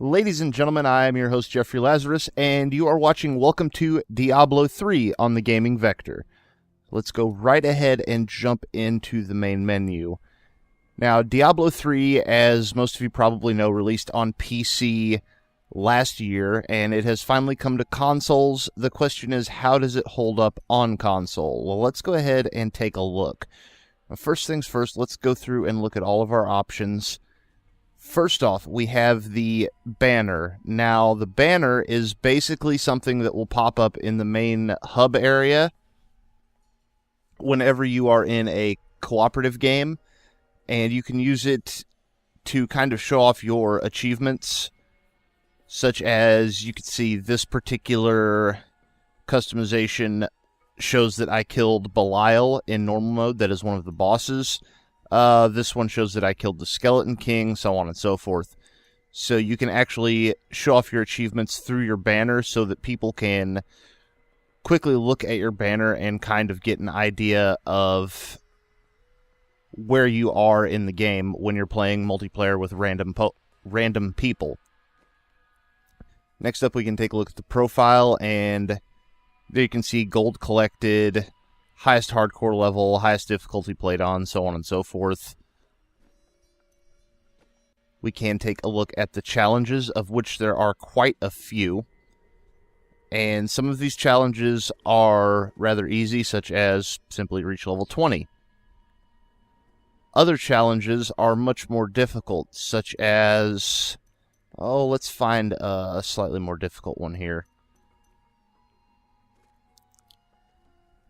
Ladies and gentlemen, I am your host, Jeffrey Lazarus, and you are watching Welcome to Diablo 3 on the Gaming Vector. Let's go right ahead and jump into the main menu. Now, Diablo 3, as most of you probably know, released on PC last year, and it has finally come to consoles. The question is, how does it hold up on console? Well, let's go ahead and take a look. First things first, let's go through and look at all of our options. First off, we have the banner. Now, the banner is basically something that will pop up in the main hub area whenever you are in a cooperative game, and you can use it to kind of show off your achievements, such as you can see this particular customization shows that I killed Belial in normal mode. That is one of the bosses. This one shows that I killed the Skeleton King, so on and so forth. So you can actually show off your achievements through your banner so that people can quickly look at your banner and kind of get an idea of where you are in the game when you're playing multiplayer with random people. Next up, we can take a look at the profile, and there you can see gold collected, highest hardcore level, highest difficulty played on, so on and so forth. We can take a look at the challenges, of which there are quite a few. And some of these challenges are rather easy, such as simply reach level 20. Other challenges are much more difficult, such as... oh, let's find a slightly more difficult one here.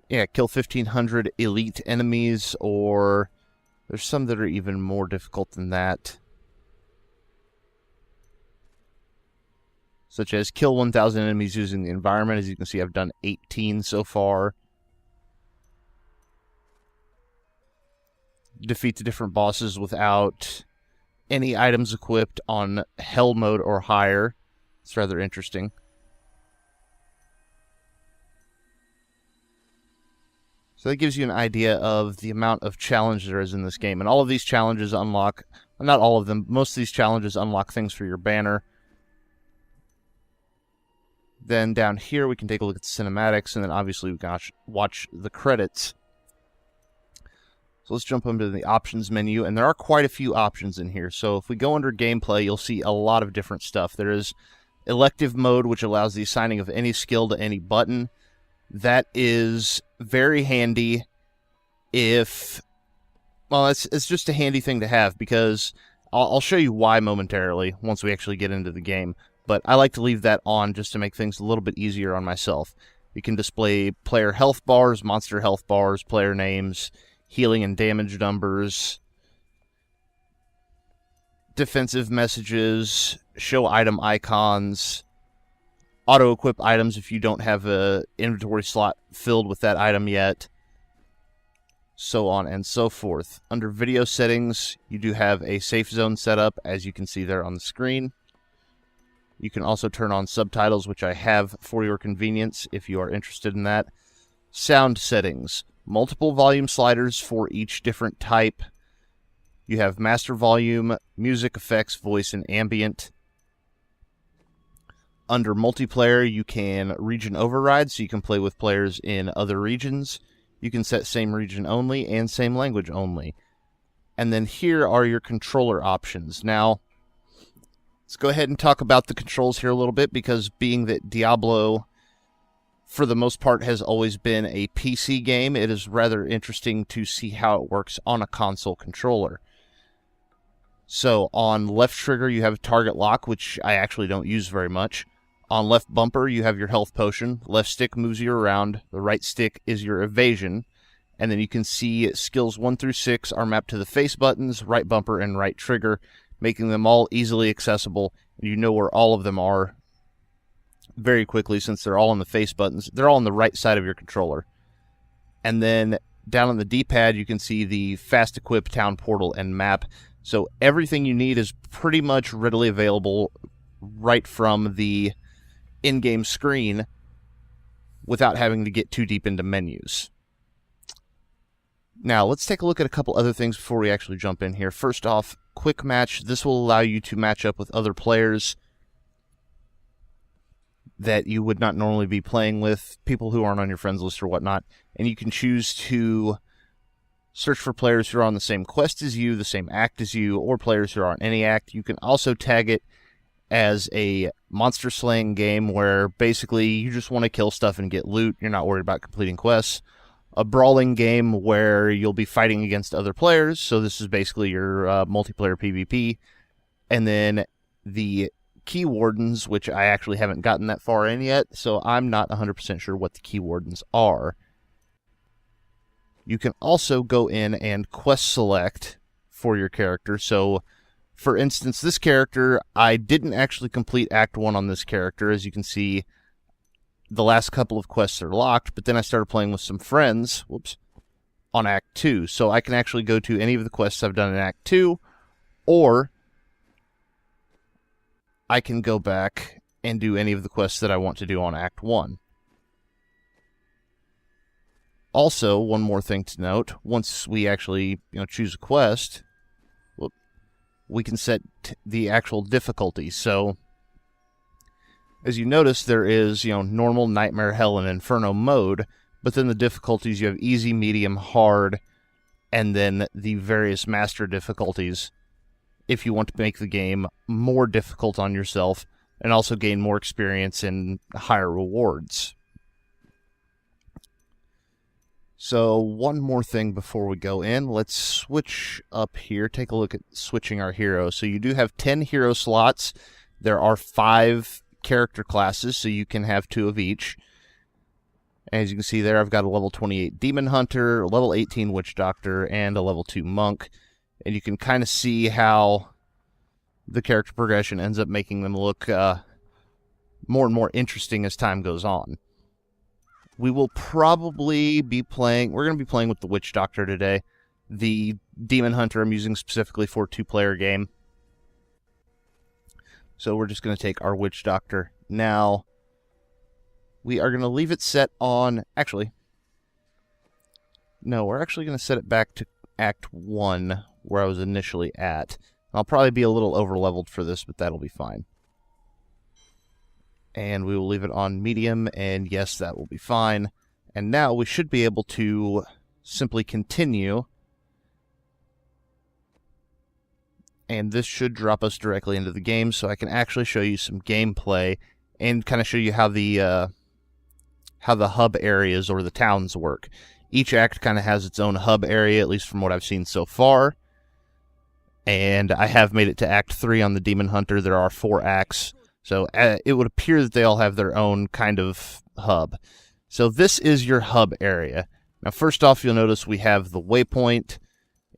Yeah, kill 1,500 elite enemies, or there's some that are even more difficult than that. Such as kill 1,000 enemies using the environment. As you can see, I've done 18 so far. Defeat the different bosses without any items equipped on Hell mode or higher. It's rather interesting. So that gives you an idea of the amount of challenge there is in this game. And all of these challenges unlock, not all of them, most of these challenges unlock things for your banner. Then down here we can take a look at the cinematics, and then obviously we can watch the credits. So let's jump into the options menu, and there are quite a few options in here. So if we go under gameplay, you'll see a lot of different stuff. There is elective mode, which allows the assigning of any skill to any button. That is very handy if... well, it's just a handy thing to have, because I'll show you why momentarily once we actually get into the game. But I like to leave that on just to make things a little bit easier on myself. You can display player health bars, monster health bars, player names, healing and damage numbers, defensive messages, show item icons, auto-equip items if you don't have an inventory slot filled with that item yet, so on and so forth. Under video settings, you do have a safe zone set up, as you can see there on the screen. You can also turn on subtitles, which I have for your convenience if you are interested in that. Sound settings. Multiple volume sliders for each different type. You have master volume, music effects, voice, and ambient. Under multiplayer, you can region override, so you can play with players in other regions. You can set same region only and same language only. And then here are your controller options. Now, let's go ahead and talk about the controls here a little bit, because being that Diablo, for the most part, has always been a PC game, it is rather interesting to see how it works on a console controller. So, on left trigger, you have target lock, which I actually don't use very much. On left bumper, you have your health potion. Left stick moves you around. The right stick is your evasion. And then you can see skills 1 through 6 are mapped to the face buttons, right bumper, and right trigger, making them all easily accessible. You know where all of them are very quickly, since they're all on the face buttons. They're all on the right side of your controller. And then down on the D-pad, you can see the fast equip, town portal, and map. So everything you need is pretty much readily available right from the in-game screen without having to get too deep into menus. Now, let's take a look at a couple other things before we actually jump in here. First off, quick match. This will allow you to match up with other players that you would not normally be playing with, people who aren't on your friends list or whatnot, and you can choose to search for players who are on the same quest as you, the same act as you, or players who are on any act. You can also tag it as a monster slaying game where basically you just want to kill stuff and get loot. You're not worried about completing quests. A brawling game where you'll be fighting against other players, so this is basically your multiplayer PvP. And then the Key Wardens, which I actually haven't gotten that far in yet, so I'm not 100% sure what the Key Wardens are. You can also go in and quest select for your character. So, for instance, this character, I didn't actually complete Act 1 on this character. As you can see, the last couple of quests are locked, but then I started playing with some friends, on Act 2. So I can actually go to any of the quests I've done in Act 2, or I can go back and do any of the quests that I want to do on Act 1. Also, one more thing to note, once we actually choose a quest, we can set the actual difficulty. So, as you notice, there is normal, nightmare, hell, and inferno mode, but then the difficulties, you have easy, medium, hard, and then the various master difficulties if you want to make the game more difficult on yourself and also gain more experience and higher rewards. So, one more thing before we go in. Let's switch up here. Take a look at switching our heroes. So, you do have 10 hero slots. There are 5 character classes, so you can have 2 of each. As you can see there, I've got a level 28 Demon Hunter, a level 18 Witch Doctor, and a level 2 Monk. And you can kind of see how the character progression ends up making them look more and more interesting as time goes on. We will probably be playing... We're going to be playing with the Witch Doctor today. The Demon Hunter I'm using specifically for a 2-player game. So we're just going to take our Witch Doctor. Now, we are going to leave it set on... Actually, no, we're actually going to set it back to Act 1, where I was initially at. I'll probably be a little over-leveled for this, but that'll be fine. And we will leave it on medium, and yes, that will be fine. And now we should be able to simply continue. And this should drop us directly into the game, so I can actually show you some gameplay and kind of show you how the hub areas or the towns work. Each act kind of has its own hub area, at least from what I've seen so far. And I have made it to Act 3 on the Demon Hunter. There are 4 acts. So it would appear that they all have their own kind of hub. So this is your hub area. Now, first off, you'll notice we have the waypoint,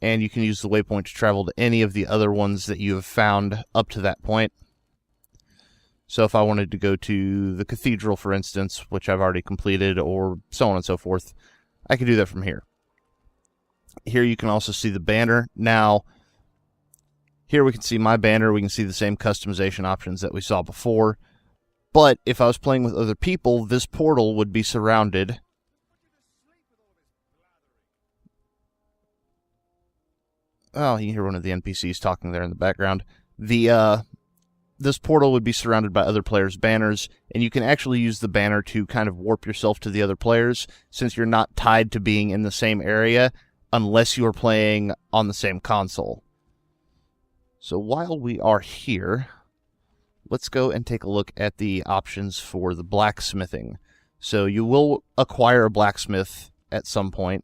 and you can use the waypoint to travel to any of the other ones that you have found up to that point. So if I wanted to go to the cathedral, for instance, which I've already completed, or so on and so forth, I can do that from here. Here you can also see the banner. Now, here we can see my banner. We can see the same customization options that we saw before. But if I was playing with other people, this portal would be surrounded. Oh, you can hear one of the NPCs talking there in the background. This portal would be surrounded by other players' banners, and you can actually use the banner to kind of warp yourself to the other players, since you're not tied to being in the same area unless you are playing on the same console. So while we are here, let's go and take a look at the options for the blacksmithing. So you will acquire a blacksmith at some point,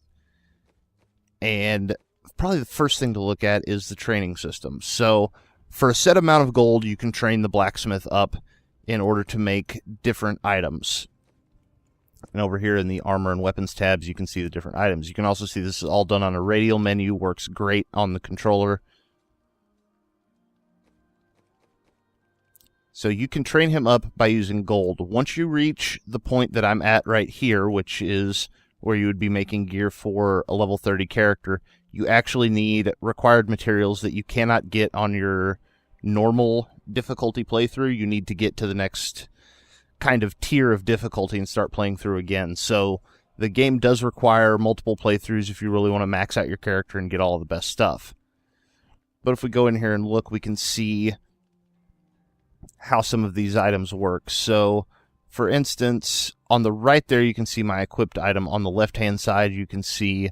and probably the first thing to look at is the training system. So for a set amount of gold, you can train the blacksmith up in order to make different items. And over here in the armor and weapons tabs, you can see the different items. You can also see this is all done on a radial menu, works great on the controller. So you can train him up by using gold. Once you reach the point that I'm at right here, which is where you would be making gear for a level 30 character, you actually need required materials that you cannot get on your normal difficulty playthrough. You need to get to the next kind of tier of difficulty and start playing through again. So the game does require multiple playthroughs if you really want to max out your character and get all the best stuff. But if we go in here and look, we can see how some of these items work. So For instance, on the right there, you can see my equipped item. On the left-hand side, you can see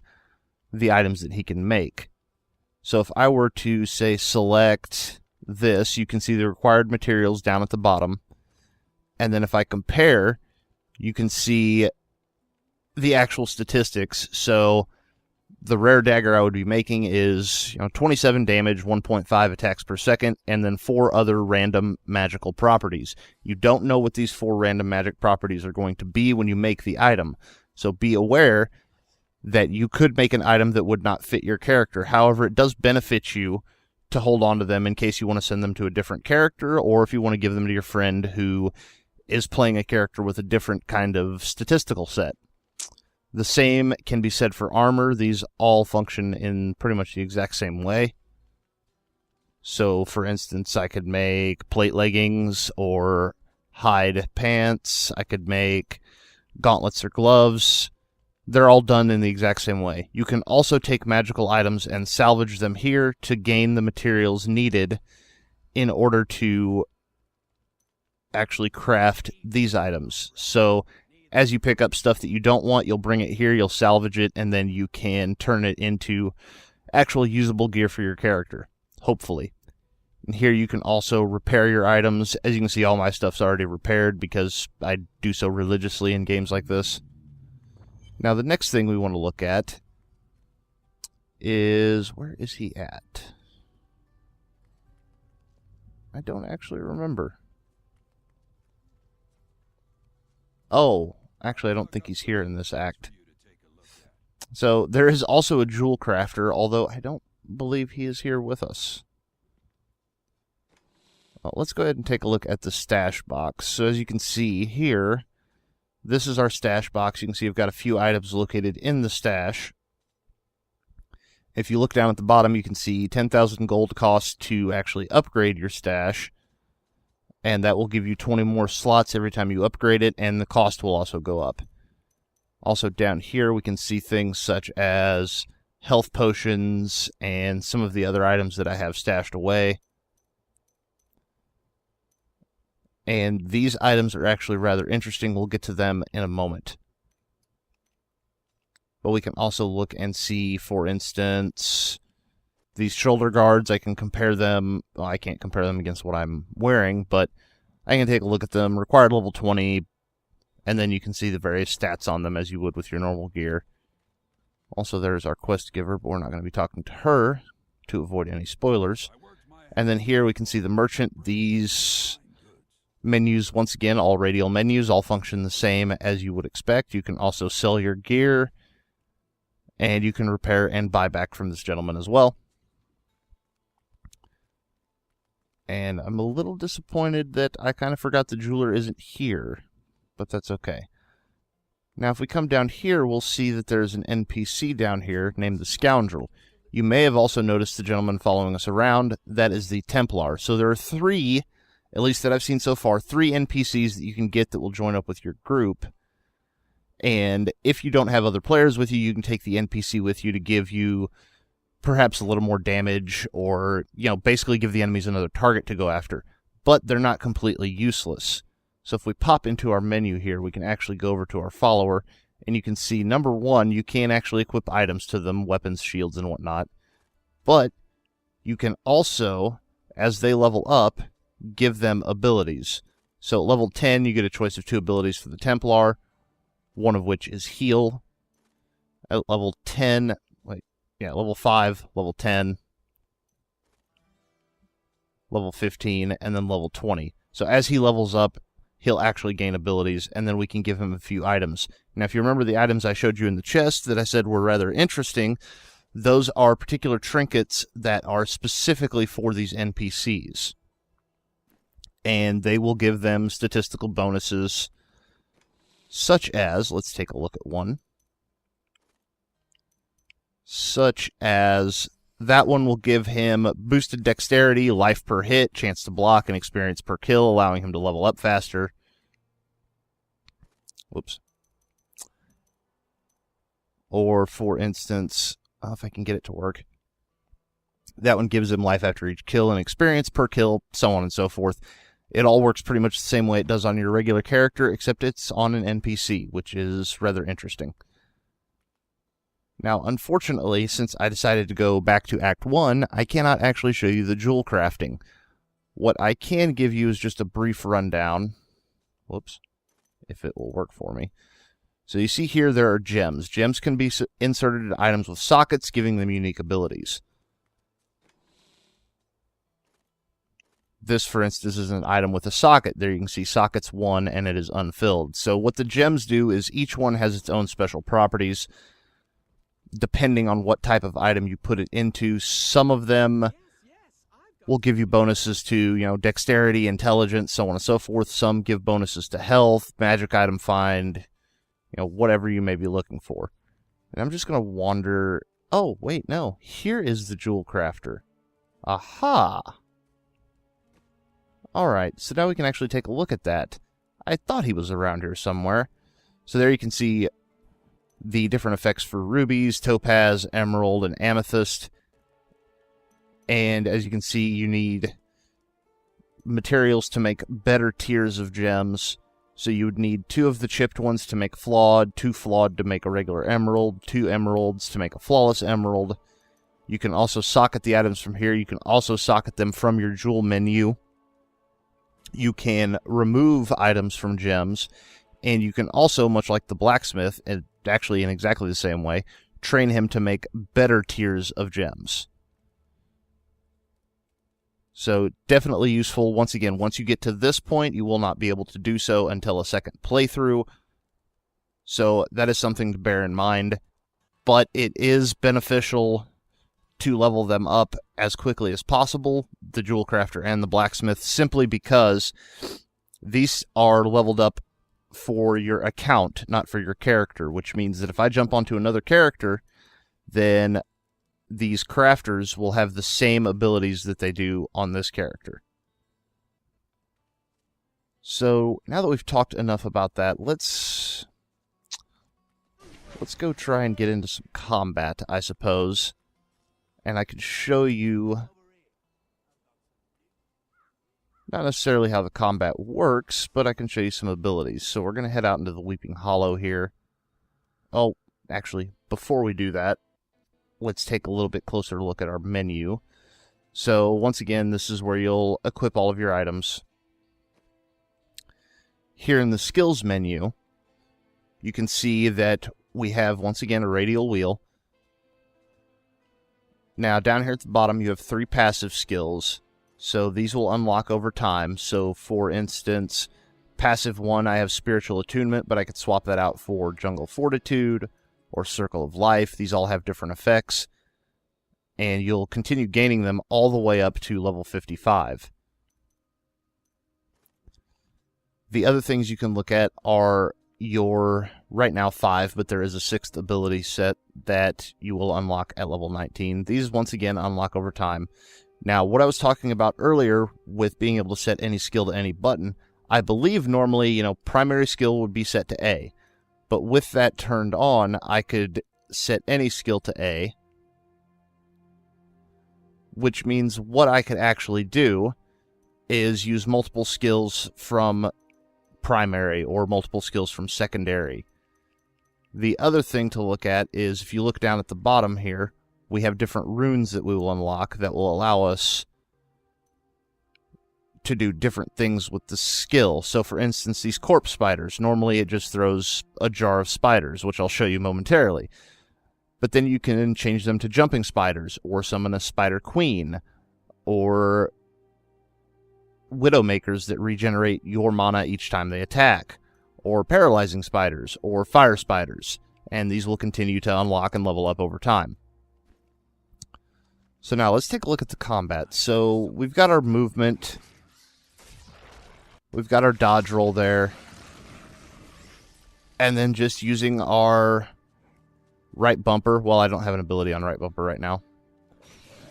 the items that he can make. So if I were to, say, select this, you can see the required materials down at the bottom. And then if I compare, you can see the actual statistics. So the rare dagger I would be making is 27 damage, 1.5 attacks per second, and then 4 other random magical properties. You don't know what these 4 random magic properties are going to be when you make the item. So be aware that you could make an item that would not fit your character. However, it does benefit you to hold on to them in case you want to send them to a different character, or if you want to give them to your friend who is playing a character with a different kind of statistical set. The same can be said for armor. These all function in pretty much the exact same way. So, for instance, I could make plate leggings or hide pants. I could make gauntlets or gloves. They're all done in the exact same way. You can also take magical items and salvage them here to gain the materials needed in order to actually craft these items. So as you pick up stuff that you don't want, you'll bring it here, you'll salvage it, and then you can turn it into actual usable gear for your character, hopefully. And here you can also repair your items. As you can see, all my stuff's already repaired because I do so religiously in games like this. Now, the next thing we want to look at is... where is he at? I don't actually remember. Oh, actually, I don't think he's here in this act. So, there is also a jewel crafter, although I don't believe he is here with us. Well, let's go ahead and take a look at the stash box. So, as you can see here, this is our stash box. You can see I've got a few items located in the stash. If you look down at the bottom, you can see 10,000 gold cost to actually upgrade your stash. And that will give you 20 more slots every time you upgrade it, and the cost will also go up. Also down here, we can see things such as health potions and some of the other items that I have stashed away. And these items are actually rather interesting. We'll get to them in a moment. But we can also look and see, for instance, these shoulder guards. I can compare them. Well, I can't compare them against what I'm wearing, but I can take a look at them. Required level 20, and then you can see the various stats on them as you would with your normal gear. Also, there's our quest giver, but we're not going to be talking to her to avoid any spoilers. And then here we can see the merchant. These menus, once again, all radial menus, all function the same as you would expect. You can also sell your gear, and you can repair and buy back from this gentleman as well. And I'm a little disappointed that I kind of forgot the jeweler isn't here, but that's okay. Now, if we come down here, we'll see that there's an NPC down here named the Scoundrel. You may have also noticed the gentleman following us around. That is the Templar. So there are 3, at least that I've seen so far, 3 NPCs that you can get that will join up with your group. And if you don't have other players with you, you can take the NPC with you to give you perhaps a little more damage, or, basically give the enemies another target to go after. But they're not completely useless. So if we pop into our menu here, we can actually go over to our follower, and you can see, number 1, you can actually equip items to them, weapons, shields, and whatnot. But you can also, as they level up, give them abilities. So at level 10, you get a choice of 2 abilities for the Templar, one of which is heal. At level 10, level 5, level 10, level 15, and then level 20. So as he levels up, he'll actually gain abilities, and then we can give him a few items. Now, if you remember the items I showed you in the chest that I said were rather interesting, those are particular trinkets that are specifically for these NPCs. And they will give them statistical bonuses, such as, let's take a look at one, such as that one will give him boosted dexterity, life per hit, chance to block, and experience per kill, allowing him to level up faster. Whoops. Or, for instance, if I can get it to work, that one gives him life after each kill and experience per kill, so on and so forth. It all works pretty much the same way it does on your regular character, except it's on an NPC, which is rather interesting. Now, unfortunately, since I decided to go back to Act 1, I cannot actually show you the jewel crafting. What I can give you is just a brief rundown. Whoops. If it will work for me. So you see here there are gems. Gems can be inserted into items with sockets, giving them unique abilities. This, for instance, is an item with a socket. There you can see sockets 1, and it is unfilled. So what the gems do is each one has its own special properties, depending on what type of item you put it into. Some of them will give you bonuses to, dexterity, intelligence, so on and so forth. Some give bonuses to health, magic item find, whatever you may be looking for. And I'm just going to wander... Oh, wait, no. Here is the jewel crafter. Aha! Alright, so now we can actually take a look at that. I thought he was around here somewhere. So there you can see the different effects for rubies, topaz, emerald, and amethyst. And as you can see, you need materials to make better tiers of gems. So you would need 2 of the chipped ones to make flawed, 2 flawed to make a regular emerald, 2 emeralds to make a flawless emerald. You can also socket the items from here. You can also socket them from your jewel menu. You can remove items from gems. And you can also, much like the blacksmith, and actually in exactly the same way, train him to make better tiers of gems. So definitely useful. Once again, once you get to this point, you will not be able to do so until a second playthrough. So that is something to bear in mind. But it is beneficial to level them up as quickly as possible, the jewel crafter and the blacksmith, simply because these are leveled up for your account, not for your character, which means that if I jump onto another character, then these crafters will have the same abilities that they do on this character. So, now that we've talked enough about that, let's go try and get into some combat, I suppose. And I could show you not necessarily how the combat works, but I can show you some abilities. So we're going to head out into the Weeping Hollow here. Oh, actually, before we do that, let's take a little bit closer look at our menu. So once again, this is where you'll equip all of your items. Here in the skills menu, you can see that we have, once again, a radial wheel. Now, down here at the bottom, you have 3 passive skills. So these will unlock over time. So, for instance, passive 1, I have Spiritual Attunement, but I could swap that out for Jungle Fortitude or Circle of Life. These all have different effects. And you'll continue gaining them all the way up to level 55. The other things you can look at are your, right now 5, but there is a 6th ability set that you will unlock at level 19. These, once again, unlock over time. Now, what I was talking about earlier with being able to set any skill to any button, I believe normally, primary skill would be set to A. But with that turned on, I could set any skill to A, which means what I could actually do is use multiple skills from primary or multiple skills from secondary. The other thing to look at is if you look down at the bottom here, we have different runes that we will unlock that will allow us to do different things with the skill. So for instance, these corpse spiders, normally it just throws a jar of spiders, which I'll show you momentarily. But then you can change them to jumping spiders, or summon a spider queen, or widowmakers that regenerate your mana each time they attack, or paralyzing spiders, or fire spiders, and these will continue to unlock and level up over time. So now let's take a look at the combat. So we've got our movement, we've got our dodge roll there, and then just using our right bumper, well, I don't have an ability on right bumper right now,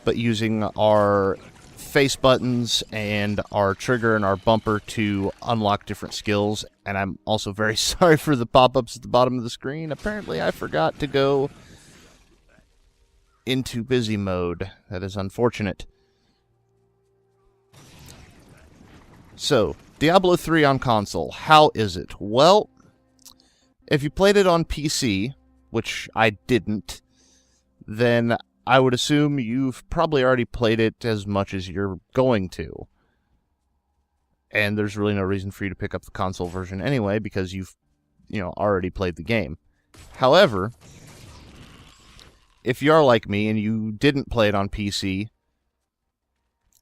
but using our face buttons and our trigger and our bumper to unlock different skills. And I'm also very sorry for the pop-ups at the bottom of the screen. Apparently I forgot to go into busy mode. That is unfortunate. So, Diablo 3 on console, how is it? Well, if you played it on PC, which I didn't, then I would assume you've probably already played it as much as you're going to. And there's really no reason for you to pick up the console version anyway, because you've, already played the game. However, if you are like me and you didn't play it on PC,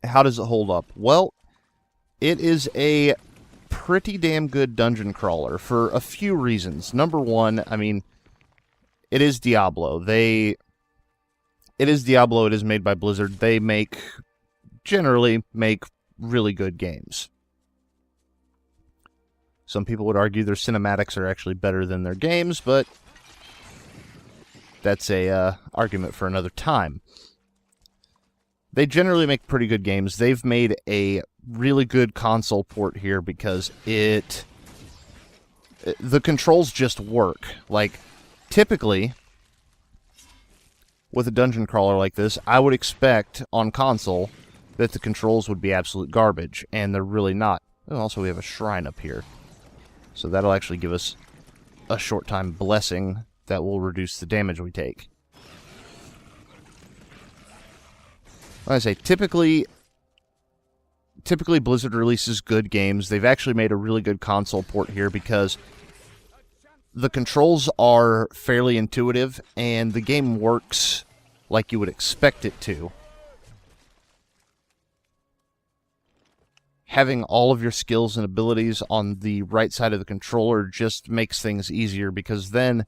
how does it hold up? Well, it is a pretty damn good dungeon crawler for a few reasons. Number one, it is Diablo. It is made by Blizzard. They generally make really good games. Some people would argue their cinematics are actually better than their games, but that's a argument for another time. They generally make pretty good games. They've made a really good console port here because the controls just work. Like, typically, with a dungeon crawler like this, I would expect on console that the controls would be absolute garbage, and they're really not. And also, we have a shrine up here. So that'll actually give us a short time blessing that will reduce the damage we take. Like I say, typically Blizzard releases good games. They've actually made a really good console port here because the controls are fairly intuitive and the game works like you would expect it to. Having all of your skills and abilities on the right side of the controller just makes things easier because then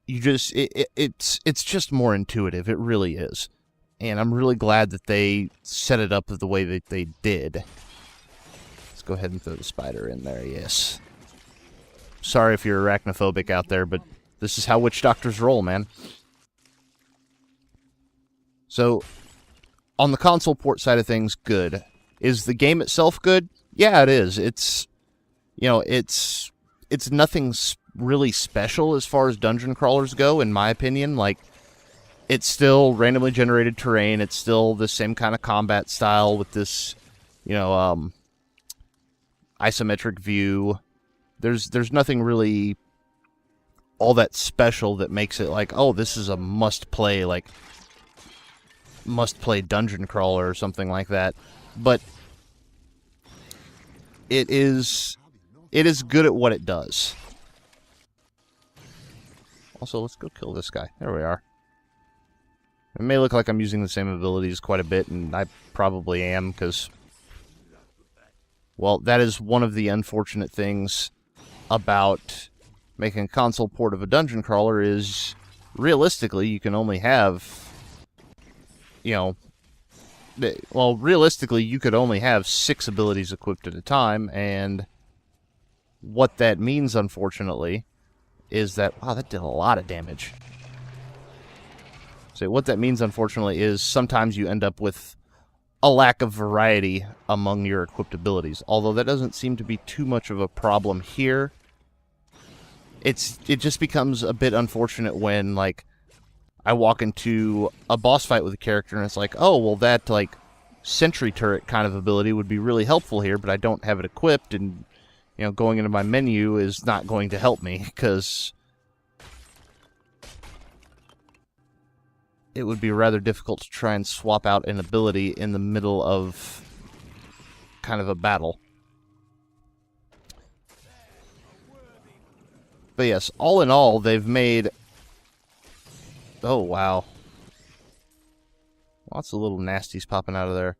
it's just more intuitive. It really is. And I'm really glad that they set it up the way that they did. Let's go ahead and throw the spider in there, yes. Sorry if you're arachnophobic out there, but this is how witch doctors roll, man. So, on the console port side of things, good. Is the game itself good? Yeah, it is. It's nothing really special as far as dungeon crawlers go, in my opinion. Like, it's still randomly generated terrain. It's still the same kind of combat style with this, isometric view. There's nothing really all that special that makes it like, oh, this is a must-play dungeon crawler or something like that. But it is good at what it does. Also, let's go kill this guy. There we are. It may look like I'm using the same abilities quite a bit, and I probably am, because, well, that is one of the unfortunate things about making a console port of a dungeon crawler is, realistically, you can only have, realistically, you could only have 6 abilities equipped at a time, and what that means, unfortunately, is that, wow, that did a lot of damage. So what that means, unfortunately, is sometimes you end up with a lack of variety among your equipped abilities. Although that doesn't seem to be too much of a problem here. It just becomes a bit unfortunate when, like, I walk into a boss fight with a character and it's like, oh, well, that, like, sentry turret kind of ability would be really helpful here, but I don't have it equipped, and, going into my menu is not going to help me, because it would be rather difficult to try and swap out an ability in the middle of kind of a battle. But yes, all in all, they've made... Oh, wow. Lots of little nasties popping out of there.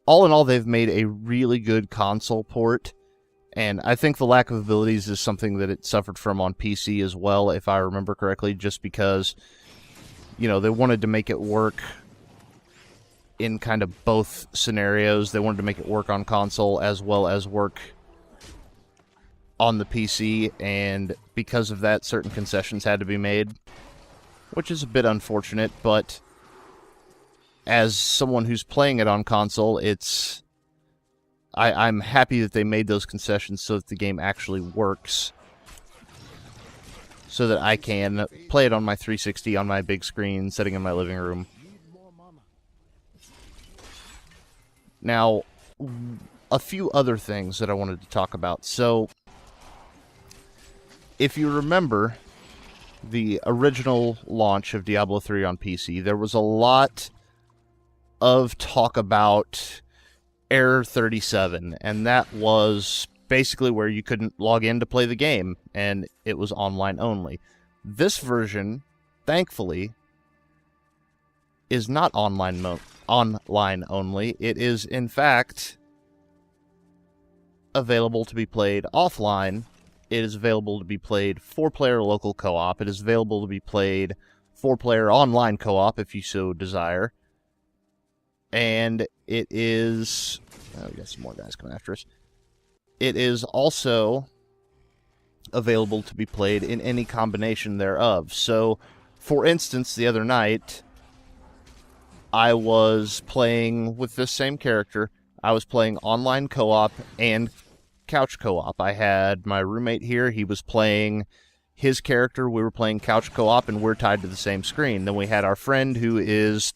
All in all, they've made a really good console port, and I think the lack of abilities is something that it suffered from on PC as well, if I remember correctly, just because... they wanted to make it work in kind of both scenarios. They wanted to make it work on console as well as work on the PC, and because of that, certain concessions had to be made, which is a bit unfortunate, but as someone who's playing it on console, I'm happy that they made those concessions so that the game actually works, so that I can play it on my 360 on my big screen, sitting in my living room. Now, a few other things that I wanted to talk about. So, if you remember the original launch of Diablo 3 on PC, there was a lot of talk about Error 37, and that was basically where you couldn't log in to play the game, and it was online only. This version, thankfully, is not online only. It is, in fact, available to be played offline. It is available to be played 4-player local co-op. It is available to be played 4-player online co-op if you so desire. And it is... Oh, we got some more guys coming after us. It is also available to be played in any combination thereof. So, for instance, the other night, I was playing with this same character. I was playing online co-op and couch co-op. I had my roommate here. He was playing his character. We were playing couch co-op, and we're tied to the same screen. Then we had our friend who is,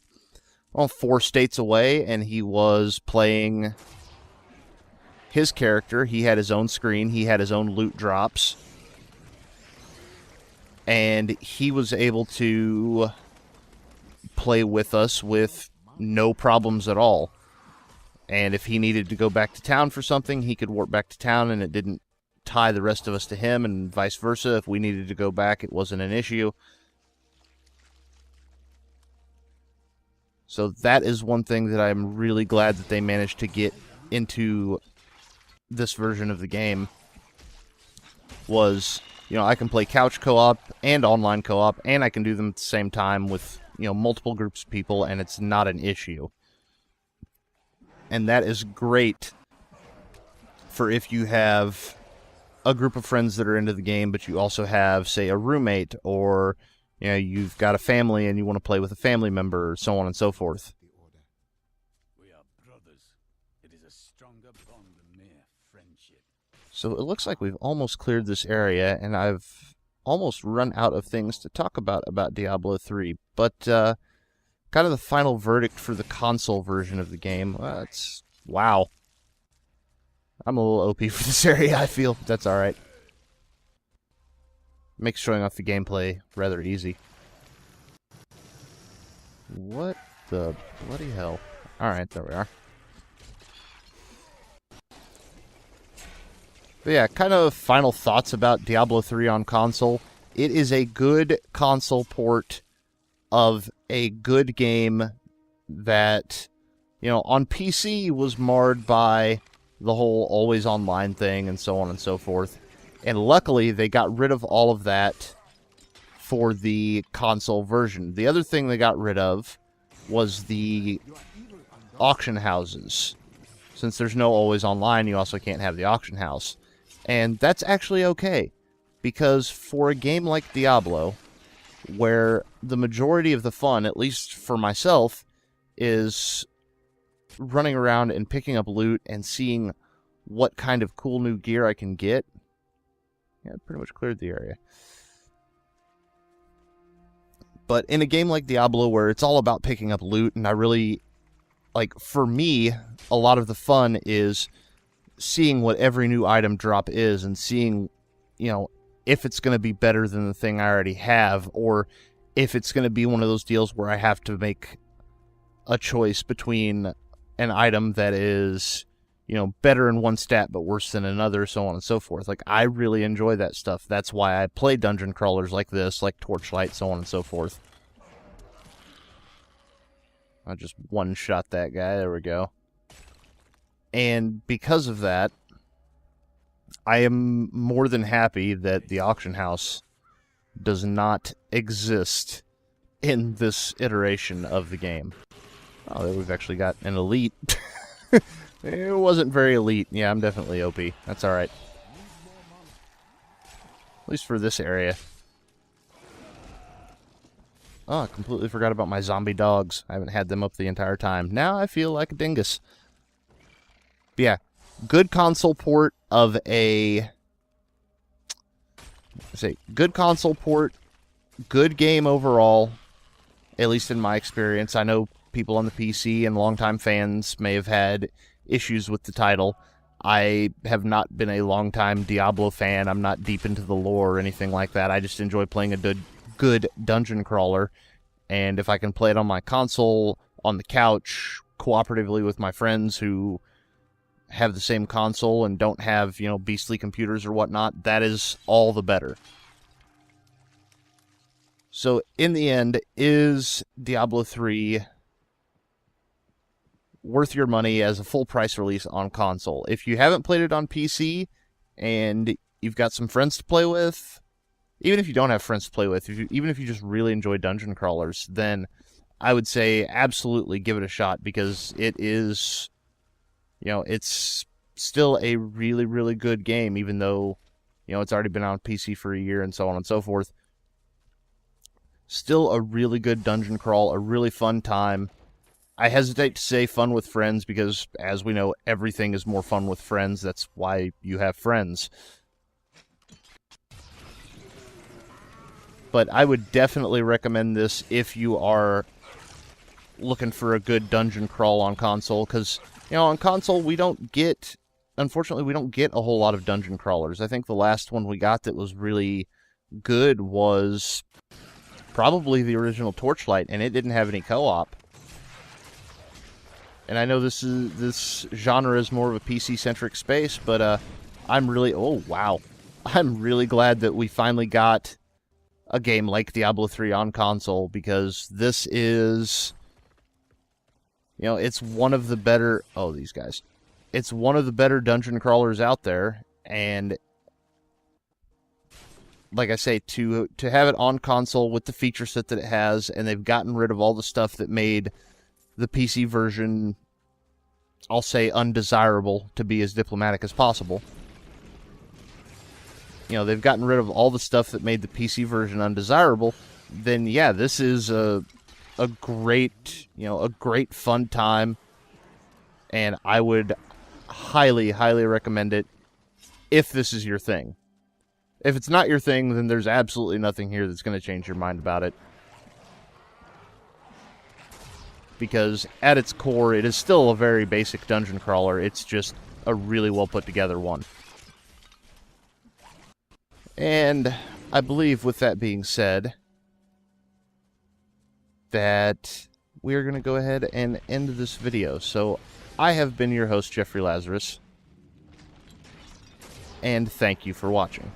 4 states away, and he was playing his character. He had his own screen. He had his own loot drops. And he was able to play with us with no problems at all. And if he needed to go back to town for something, he could warp back to town, and it didn't tie the rest of us to him, and vice versa. If we needed to go back, it wasn't an issue. So that is one thing that I'm really glad that they managed to get into this version of the game. Was, I can play couch co-op and online co-op, and I can do them at the same time with, multiple groups of people, and it's not an issue. And that is great for if you have a group of friends that are into the game, but you also have, say, a roommate, or you've got a family and you want to play with a family member, so on and so forth. We are brothers. It is a stronger bond than mere friendship. So it looks like we've almost cleared this area, and I've almost run out of things to talk about Diablo 3. But kind of the final verdict for the console version of the game. Wow. I'm a little OP for this area, I feel, but that's alright. Makes showing off the gameplay rather easy. What the bloody hell? Alright, there we are. But yeah, kind of final thoughts about Diablo 3 on console. It is a good console port of a good game that, on PC was marred by the whole always online thing and so on and so forth. And luckily, they got rid of all of that for the console version. The other thing they got rid of was the auction houses. Since there's no always online, you also can't have the auction house. And that's actually okay, because for a game like Diablo, where the majority of the fun, at least for myself, is running around and picking up loot and seeing what kind of cool new gear I can get. Yeah, I pretty much cleared the area. But in a game like Diablo, where it's all about picking up loot, and I really, for me, a lot of the fun is seeing what every new item drop is, and seeing, if it's going to be better than the thing I already have, or if it's going to be one of those deals where I have to make a choice between an item that is, better in one stat but worse than another, so on and so forth. I really enjoy that stuff. That's why I play dungeon crawlers like this, like Torchlight, so on and so forth. I just one-shot that guy. There we go. And because of that, I am more than happy that the auction house does not exist in this iteration of the game. Oh, there we've actually got an elite. It wasn't very elite. Yeah, I'm definitely OP. That's alright. At least for this area. Oh, I completely forgot about my zombie dogs. I haven't had them up the entire time. Now I feel like a dingus. But yeah, good console port of a... good console port, good game overall, at least in my experience. I know people on the PC and longtime fans may have had issues with the title. I have not been a long-time Diablo fan. I'm not deep into the lore or anything like that. I just enjoy playing a good dungeon crawler. And if I can play it on my console, on the couch, cooperatively with my friends who have the same console and don't have, beastly computers or whatnot, that is all the better. So, in the end, is Diablo 3 worth your money as a full-price release on console? If you haven't played it on PC and you've got some friends to play with, even if you don't have friends to play with, even if you just really enjoy dungeon crawlers, then I would say absolutely give it a shot, because it is, it's still a really, really good game, even though, it's already been on PC for a year and so on and so forth. Still a really good dungeon crawl, a really fun time. I hesitate to say fun with friends because, as we know, everything is more fun with friends. That's why you have friends. But I would definitely recommend this if you are looking for a good dungeon crawl on console, because, on console unfortunately, we don't get a whole lot of dungeon crawlers. I think the last one we got that was really good was probably the original Torchlight, and it didn't have any co-op. And I know this genre is more of a PC-centric space, but I'm really glad that we finally got a game like Diablo 3 on console, because this is, it's one of the better, it's one of the better dungeon crawlers out there, and like I say, to have it on console with the feature set that it has, and they've gotten rid of all the stuff that made the PC version, I'll say, undesirable, to be as diplomatic as possible. They've gotten rid of all the stuff that made the PC version undesirable, then yeah, this is a great, a great fun time, and I would highly, highly recommend it if this is your thing. If it's not your thing, then there's absolutely nothing here that's going to change your mind about it. Because at its core, it is still a very basic dungeon crawler. It's just a really well put together one. And I believe, with that being said, that we are going to go ahead and end this video. So I have been your host, Jeffrey Lazarus, and thank you for watching.